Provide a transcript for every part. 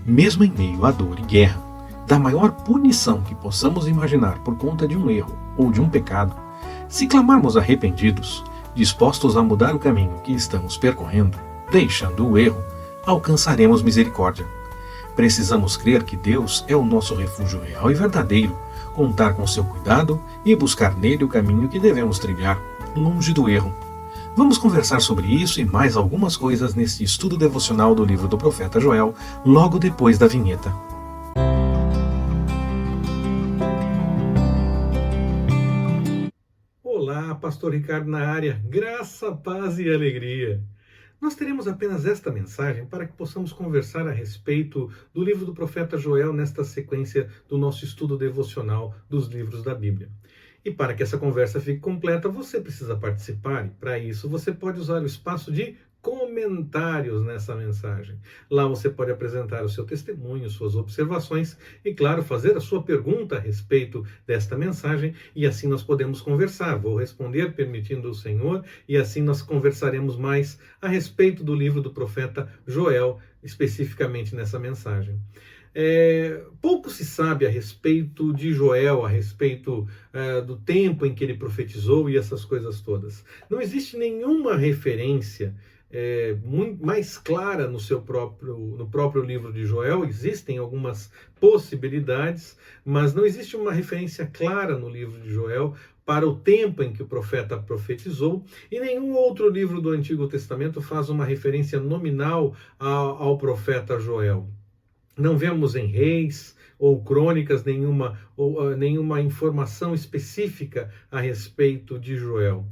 Mesmo em meio à dor e guerra, da maior punição que possamos imaginar por conta de um erro ou de um pecado, se clamarmos arrependidos, dispostos a mudar o caminho que estamos percorrendo, deixando o erro, alcançaremos misericórdia. Precisamos crer que Deus é o nosso refúgio real e verdadeiro, contar com seu cuidado e buscar nele o caminho que devemos trilhar, longe do erro. Vamos conversar sobre isso e mais algumas coisas neste estudo devocional do livro do profeta Joel, logo depois da vinheta. Olá, Pastor Ricardo na área, graça, paz e alegria. Nós teremos apenas esta mensagem para que possamos conversar a respeito do livro do profeta Joel nesta sequência do nosso estudo devocional dos livros da Bíblia. E para que essa conversa fique completa, você precisa participar, e para isso você pode usar o espaço de comentários nessa mensagem. Lá você pode apresentar o seu testemunho, suas observações e, claro, fazer a sua pergunta a respeito desta mensagem, e assim nós podemos conversar. Vou responder permitindo o Senhor, e assim nós conversaremos mais a respeito do livro do profeta Joel, especificamente nessa mensagem. Pouco se sabe a respeito de Joel, a respeito do tempo em que ele profetizou e essas coisas todas. Não existe nenhuma referência muito mais clara no próprio livro de Joel. Existem algumas possibilidades, mas não existe uma referência clara no livro de Joel para o tempo em que o profeta profetizou, e nenhum outro livro do Antigo Testamento faz uma referência nominal ao profeta Joel. Não vemos em Reis ou Crônicas nenhuma informação específica a respeito de Joel.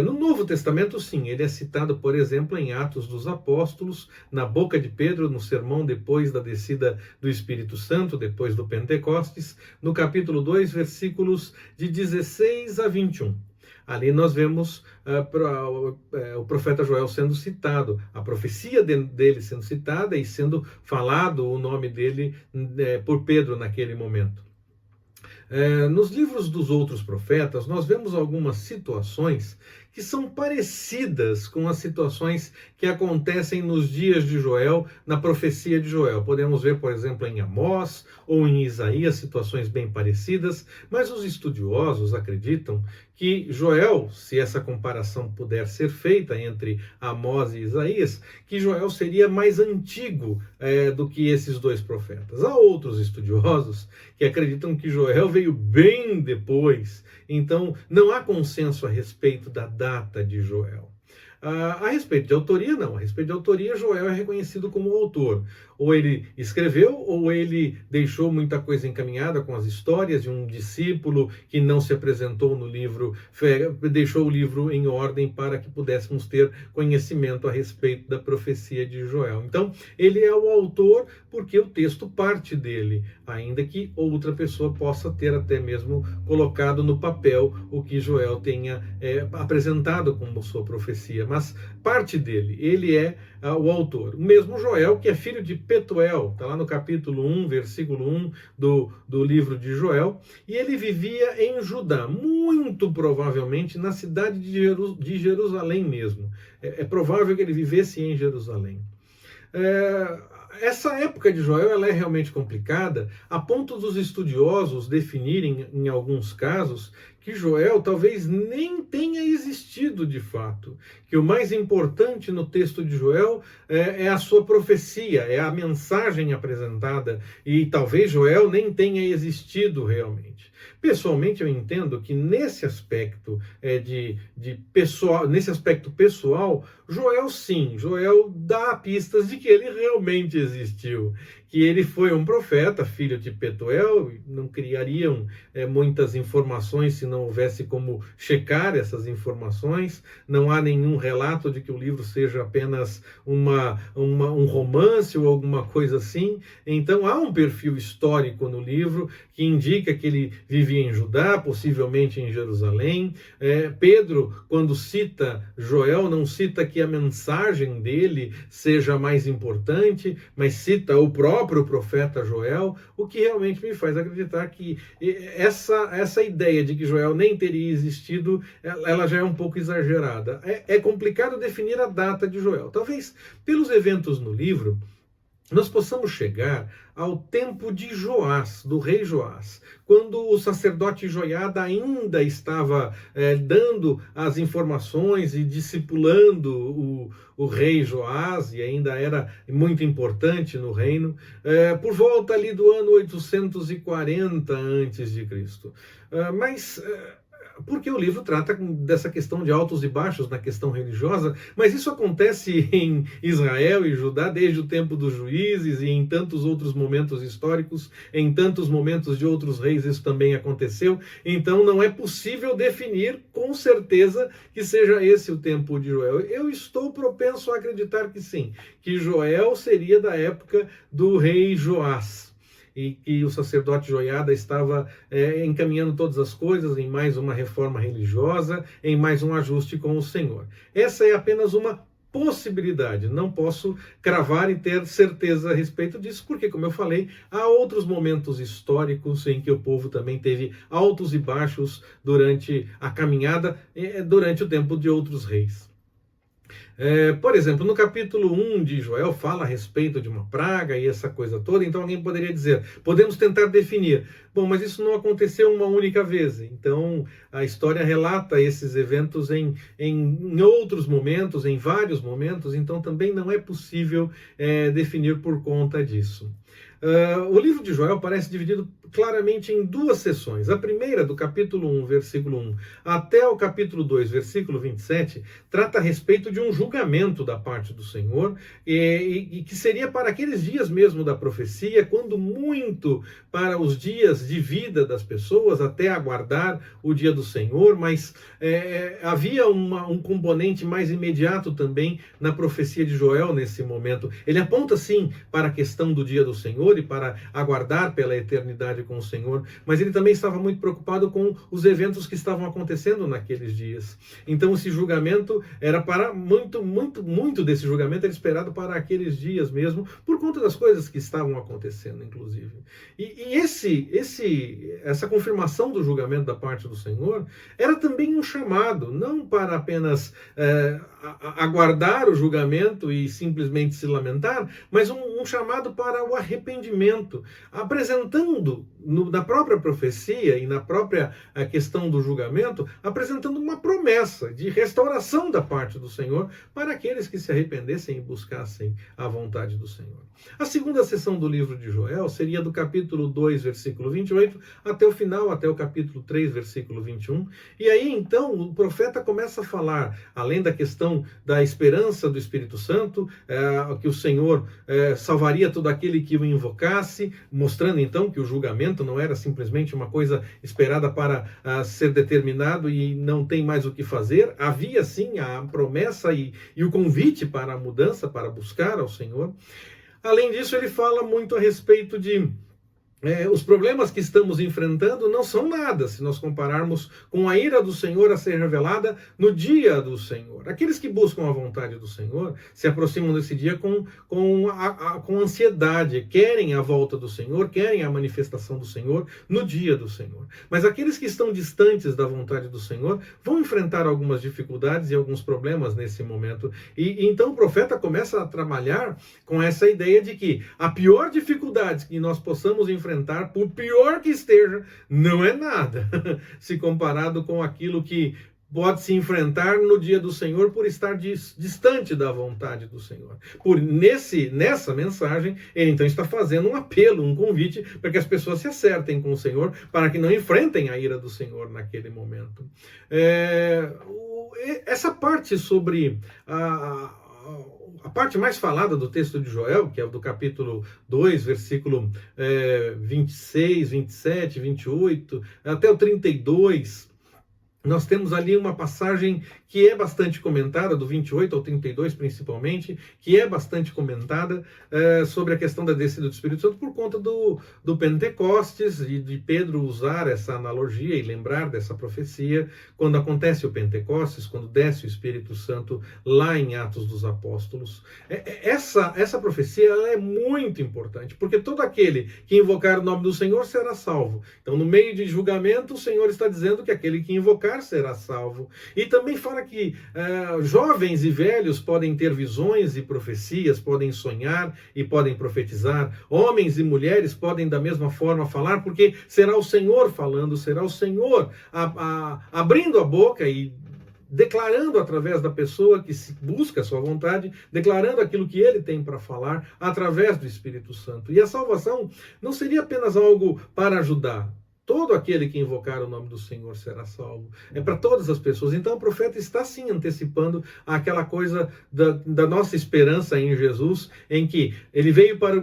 No Novo Testamento, sim, ele é citado, por exemplo, em Atos dos Apóstolos, na boca de Pedro, no sermão depois da descida do Espírito Santo, depois do Pentecostes, no capítulo 2, versículos de 16 a 21. Ali nós vemos o profeta Joel sendo citado, a profecia dele sendo citada e sendo falado o nome dele por Pedro naquele momento. Nos livros dos outros profetas, nós vemos algumas situações que são parecidas com as situações que acontecem nos dias de Joel, na profecia de Joel. Podemos ver, por exemplo, em Amós ou em Isaías, situações bem parecidas, mas os estudiosos acreditam que Joel, se essa comparação puder ser feita entre Amós e Isaías, que Joel seria mais antigo do que esses dois profetas. Há outros estudiosos que acreditam que Joel veio bem depois, então não há consenso a respeito da data de Joel. A respeito de autoria, não. A respeito de autoria, Joel é reconhecido como autor. Ou ele escreveu, ou ele deixou muita coisa encaminhada com as histórias de um discípulo que não se apresentou no livro, deixou o livro em ordem para que pudéssemos ter conhecimento a respeito da profecia de Joel. Então, ele é o autor porque o texto parte dele, ainda que outra pessoa possa ter até mesmo colocado no papel o que Joel tenha apresentado como sua profecia, mas parte dele, ele é o autor. O mesmo Joel, que é filho de Petuel, está lá no capítulo 1, versículo 1 do livro de Joel, e ele vivia em Judá, muito provavelmente na cidade de Jerusalém mesmo. É provável que ele vivesse em Jerusalém. Essa época de Joel ela é realmente complicada, a ponto dos estudiosos definirem, em alguns casos, que Joel talvez nem tenha existido de fato, que o mais importante no texto de Joel é a sua profecia, é a mensagem apresentada, e talvez Joel nem tenha existido realmente. Pessoalmente, eu entendo que nesse aspecto nesse aspecto pessoal, Joel dá pistas de que ele realmente existiu, que ele foi um profeta, filho de Petuel. Não criariam muitas informações se não houvesse como checar essas informações. Não há nenhum relato de que o livro seja apenas um romance ou alguma coisa assim. Então há um perfil histórico no livro que indica que ele vivia em Judá, possivelmente em Jerusalém. Pedro, quando cita Joel, não cita que a mensagem dele seja mais importante, mas cita o próprio profeta Joel, o que realmente me faz acreditar que essa ideia de que Joel nem teria existido, ela já é um pouco exagerada. É complicado definir a data de Joel. Talvez pelos eventos no livro, nós possamos chegar ao tempo de Joás, do rei Joás, quando o sacerdote Joiada ainda estava dando as informações e discipulando o rei Joás, e ainda era muito importante no reino, por volta ali do ano 840 a.C. Mas porque o livro trata dessa questão de altos e baixos na questão religiosa, mas isso acontece em Israel e Judá desde o tempo dos juízes e em tantos outros momentos históricos, em tantos momentos de outros reis isso também aconteceu, então não é possível definir com certeza que seja esse o tempo de Joel. Eu estou propenso a acreditar que sim, que Joel seria da época do rei Joás, e que o sacerdote Joiada estava encaminhando todas as coisas em mais uma reforma religiosa, em mais um ajuste com o Senhor. Essa é apenas uma possibilidade, não posso cravar e ter certeza a respeito disso, porque, como eu falei, há outros momentos históricos em que o povo também teve altos e baixos durante a caminhada, durante o tempo de outros reis. Por exemplo, no capítulo 1 de Joel fala a respeito de uma praga e essa coisa toda, então alguém poderia dizer, podemos tentar definir. Bom, mas isso não aconteceu uma única vez, então a história relata esses eventos em outros momentos, em vários momentos, então também não é possível definir por conta disso. O livro de Joel parece dividido claramente em duas seções. A primeira, do capítulo 1, versículo 1, até o capítulo 2, versículo 27, trata a respeito de um julgamento da parte do Senhor, e que seria para aqueles dias mesmo da profecia, quando muito para os dias de vida das pessoas, até aguardar o dia do Senhor, mas havia um componente mais imediato também na profecia de Joel nesse momento. Ele aponta, sim, para a questão do dia do Senhor e para aguardar pela eternidade com o Senhor, mas ele também estava muito preocupado com os eventos que estavam acontecendo naqueles dias. Então esse julgamento era para muito desse julgamento era esperado para aqueles dias mesmo, por conta das coisas que estavam acontecendo, inclusive. E essa confirmação do julgamento da parte do Senhor era também um chamado, não para apenas aguardar o julgamento e simplesmente se lamentar, mas um chamado para o arrependimento, apresentando na própria profecia e na própria questão do julgamento, apresentando uma promessa de restauração da parte do Senhor para aqueles que se arrependessem e buscassem a vontade do Senhor. A segunda sessão do livro de Joel seria do capítulo 2, versículo 28, até o final, até o capítulo 3, versículo 21. E aí, então, o profeta começa a falar, além da questão da esperança do Espírito Santo, que o Senhor salvaria todo aquele que o invocasse, mostrando, então, que o julgamento não era simplesmente uma coisa esperada para ser determinado e não tem mais o que fazer. Havia, sim, a promessa e o convite para a mudança, para buscar ao Senhor. Além disso, ele fala muito a respeito de os problemas que estamos enfrentando não são nada se nós compararmos com a ira do Senhor a ser revelada no dia do Senhor. Aqueles que buscam a vontade do Senhor se aproximam desse dia com ansiedade, querem a volta do Senhor, querem a manifestação do Senhor no dia do Senhor. Mas aqueles que estão distantes da vontade do Senhor vão enfrentar algumas dificuldades e alguns problemas nesse momento. E então o profeta começa a trabalhar com essa ideia de que a pior dificuldade que nós possamos enfrentar, por pior que esteja, não é nada se comparado com aquilo que pode se enfrentar no dia do Senhor por estar distante da vontade do Senhor. Nessa mensagem, ele então está fazendo um apelo, um convite para que as pessoas se acertem com o Senhor, para que não enfrentem a ira do Senhor naquele momento. Essa parte sobre a parte mais falada do texto de Joel, que é do capítulo 2, versículo 26, 27, 28, até o 32, nós temos ali uma passagem que é bastante comentada, do 28 ao 32 principalmente, que é bastante comentada sobre a questão da descida do Espírito Santo por conta do Pentecostes e de Pedro usar essa analogia e lembrar dessa profecia quando acontece o Pentecostes, quando desce o Espírito Santo lá em Atos dos Apóstolos. Essa profecia ela é muito importante, porque todo aquele que invocar o nome do Senhor será salvo. Então, no meio de julgamento, o Senhor está dizendo que aquele que invocar será salvo. E também fala que jovens e velhos podem ter visões e profecias, podem sonhar e podem profetizar. Homens e mulheres podem da mesma forma falar, porque será o Senhor falando, será o Senhor abrindo a boca e declarando através da pessoa que busca a sua vontade, declarando aquilo que ele tem para falar através do Espírito Santo. E a salvação não seria apenas algo para ajudar. Todo aquele que invocar o nome do Senhor será salvo. É para todas as pessoas. Então o profeta está sim antecipando aquela coisa da nossa esperança em Jesus, em que ele veio para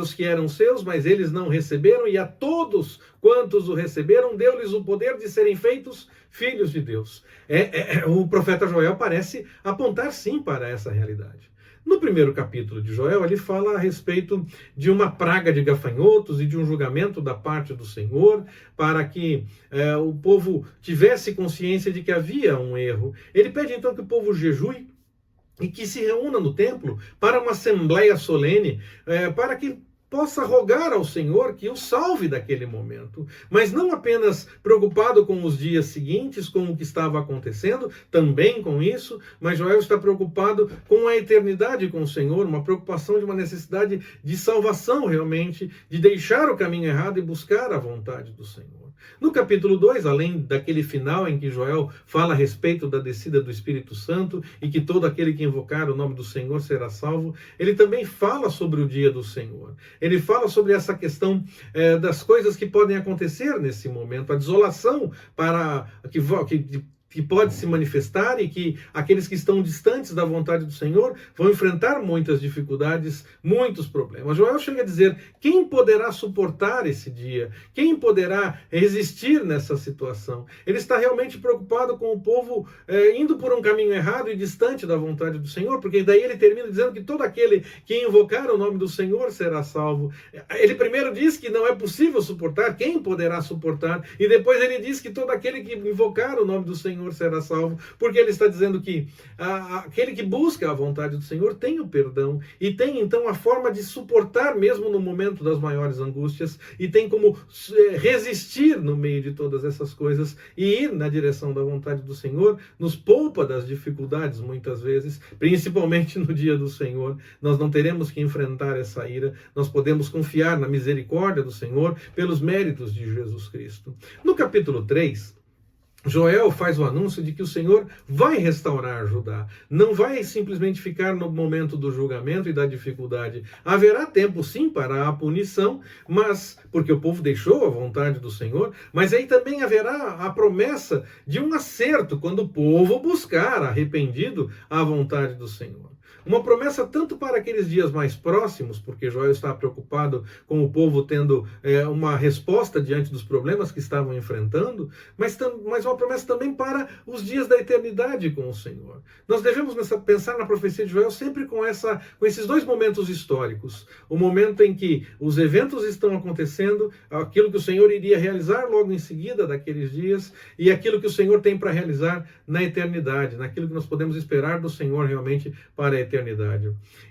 os que eram seus, mas eles não receberam, e a todos quantos o receberam, deu-lhes o poder de serem feitos filhos de Deus. O profeta Joel parece apontar sim para essa realidade. No primeiro capítulo de Joel, ele fala a respeito de uma praga de gafanhotos e de um julgamento da parte do Senhor para que o povo tivesse consciência de que havia um erro. Ele pede então que o povo jejue e que se reúna no templo para uma assembleia solene, para que possa rogar ao Senhor que o salve daquele momento, mas não apenas preocupado com os dias seguintes, com o que estava acontecendo, também com isso, mas Joel está preocupado com a eternidade com o Senhor, uma preocupação de uma necessidade de salvação realmente, de deixar o caminho errado e buscar a vontade do Senhor. No capítulo 2, além daquele final em que Joel fala a respeito da descida do Espírito Santo e que todo aquele que invocar o nome do Senhor será salvo, ele também fala sobre o dia do Senhor. Ele fala sobre essa questão das coisas que podem acontecer nesse momento, a desolação que pode se manifestar e que aqueles que estão distantes da vontade do Senhor vão enfrentar muitas dificuldades, muitos problemas. Joel chega a dizer: quem poderá suportar esse dia? Quem poderá resistir nessa situação? Ele está realmente preocupado com o povo indo por um caminho errado e distante da vontade do Senhor, porque daí ele termina dizendo que todo aquele que invocar o nome do Senhor será salvo. Ele primeiro diz que não é possível suportar, quem poderá suportar? E depois ele diz que todo aquele que invocar o nome do Senhor será salvo, porque ele está dizendo que aquele que busca a vontade do Senhor tem o perdão e tem então a forma de suportar mesmo no momento das maiores angústias e tem como resistir no meio de todas essas coisas e ir na direção da vontade do Senhor. Nos poupa das dificuldades muitas vezes, principalmente no dia do Senhor. Nós não teremos que enfrentar essa ira, nós podemos confiar na misericórdia do Senhor pelos méritos de Jesus Cristo. No capítulo 3, Joel faz o anúncio de que o Senhor vai restaurar Judá. Não vai simplesmente ficar no momento do julgamento e da dificuldade. Haverá tempo sim para a punição, mas porque o povo deixou a vontade do Senhor, mas aí também haverá a promessa de um acerto quando o povo buscar arrependido a vontade do Senhor. Uma promessa tanto para aqueles dias mais próximos, porque Joel está preocupado com o povo tendo uma resposta diante dos problemas que estavam enfrentando, mas uma promessa também para os dias da eternidade com o Senhor. Nós devemos pensar na profecia de Joel sempre com esses dois momentos históricos. O momento em que os eventos estão acontecendo, aquilo que o Senhor iria realizar logo em seguida daqueles dias, e aquilo que o Senhor tem para realizar na eternidade, naquilo que nós podemos esperar do Senhor realmente para a eternidade.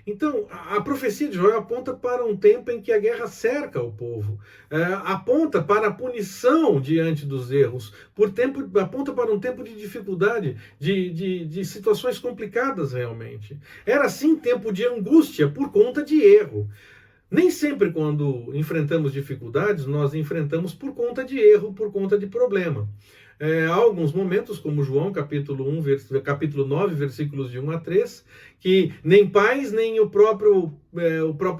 Então, a profecia de Joel aponta para um tempo em que a guerra cerca o povo, aponta para a punição diante dos erros, aponta para um tempo de dificuldade, de situações complicadas realmente. Era sim tempo de angústia por conta de erro. Nem sempre quando enfrentamos dificuldades, nós enfrentamos por conta de erro, por conta de problema. Há alguns momentos, como João, capítulo 9, versículos de 1 a 3, que nem pais, nem o próprio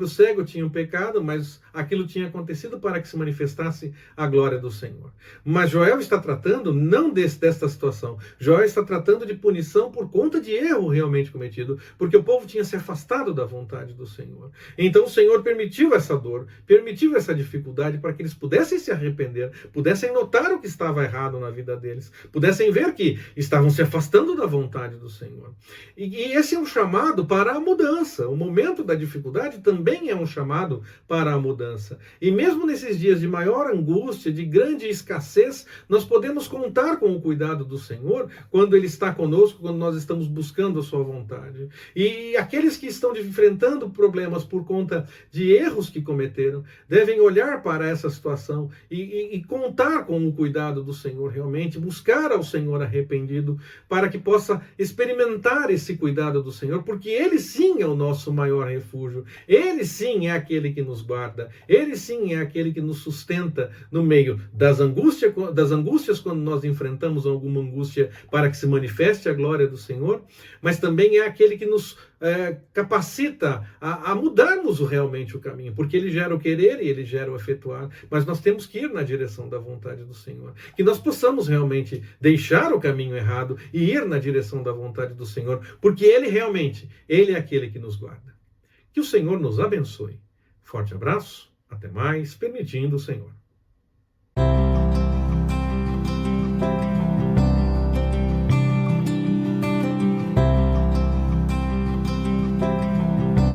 cego tinham pecado, mas aquilo tinha acontecido para que se manifestasse a glória do Senhor. Mas Joel está tratando não desta situação. Joel está tratando de punição por conta de erro realmente cometido, porque o povo tinha se afastado da vontade do Senhor. Então o Senhor permitiu essa dor, permitiu essa dificuldade para que eles pudessem se arrepender, pudessem notar o que estava errado na vida deles, pudessem ver que estavam se afastando da vontade do Senhor. E esse é um chamado para a mudança, o momento da dificuldade dificuldade também é um chamado para a mudança. E mesmo nesses dias de maior angústia, de grande escassez, nós podemos contar com o cuidado do Senhor quando Ele está conosco, quando nós estamos buscando a sua vontade. E aqueles que estão enfrentando problemas por conta de erros que cometeram, devem olhar para essa situação e contar com o cuidado do Senhor realmente, buscar ao Senhor arrependido, para que possa experimentar esse cuidado do Senhor, porque Ele sim é o nosso maior refúgio, Ele sim é aquele que nos guarda, Ele sim é aquele que nos sustenta no meio das angústias quando nós enfrentamos alguma angústia, para que se manifeste a glória do Senhor, mas também é aquele que nos capacita a mudarmos realmente o caminho, porque Ele gera o querer e Ele gera o efetuar, mas nós temos que ir na direção da vontade do Senhor, que nós possamos realmente deixar o caminho errado e ir na direção da vontade do Senhor, porque Ele é aquele que nos guarda. Que o Senhor nos abençoe. Forte abraço, até mais, permitindo o Senhor.